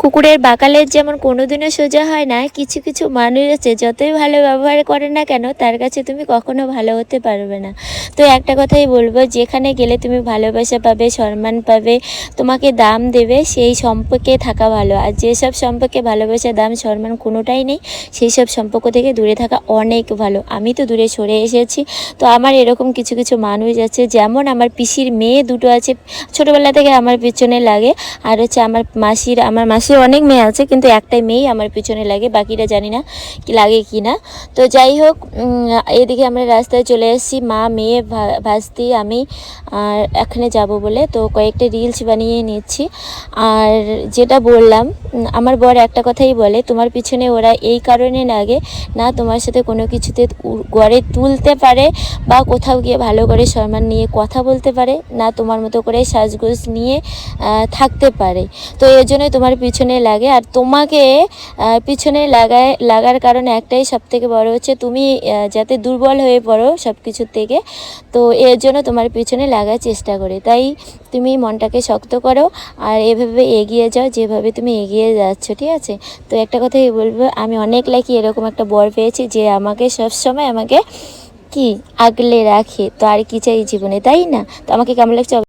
কুকুরের বাকালের যেমন কোনোদিনও সোজা হয় না, কিছু কিছু মানুষ আছে যতই ভালো ব্যবহার করে না কেন তার কাছে তুমি কখনো ভালো হতে পারবে না। তো একটা কথাই বলবো, যেখানে গেলে তুমি ভালোবাসা পাবে, সম্মান পাবে, তোমাকে দাম দেবে, সেই সম্পর্কে থাকা ভালো। আর যেসব সম্পর্কে ভালোবাসা, দাম, সম্মান কোনোটাই নেই, সেই সব সম্পর্ক থেকে দূরে থাকা অনেক ভালো। আমি তো দূরে সরে এসেছি। তো আমার এরকম কিছু কিছু মানুষ আছে, যেমন আমার পিসির মেয়ে দুটো আছে, ছোটোবেলা থেকে আমার পিছনে লাগে। আর হচ্ছে আমার মাসির অনেক মেয়ে আছে, কিন্তু একটাই মেয়েই আমার পিছনে লাগে, বাকিরা জানি না কি লাগে কি না। তো যাই হোক, এদিকে আমরা রাস্তায় চলে এসেছি, মা, মেয়ে, ভাস্তি, আমি। আর এখানে যাব বলে তো কয়েকটা রিলস বানিয়ে নিচ্ছি। আর যেটা বললাম, আমার বর একটা কথাই বলে, তোমার পিছনে ওরা এই কারণে লাগে না তোমার সাথে কোনো কিছুতে গড়ে তুলতে পারে, বা কোথাও গিয়ে ভালো করে সম্মান নিয়ে কথা বলতে পারে না, তোমার মতো করে সাজগোজ নিয়ে থাকতে পারে। তো এর জন্যই তোমার পিছনে লাগে। আর তোমাকে পিছনে লাগার কারণে একটাই, সবথেকে বড় হচ্ছে তুমি যাতে দুর্বল হয়ে পড়ো সব কিছুর থেকে। তো এর জন্য তোমার পিছনে লাগার চেষ্টা করে। তাই তুমি মনটাকে শক্ত করো আর এভাবে এগিয়ে যাও যেভাবে তুমি এগিয়ে যাচ্ছ, ঠিক আছে? তো একটা কথাই বলবো, আমি অনেক লাকি এরকম একটা বর পেয়েছি যে আমাকে সবসময় আমাকে কি আগলে রাখে। তো আর কি চাই জীবনে, তাই না? তো আমাকে কেমন লাগছে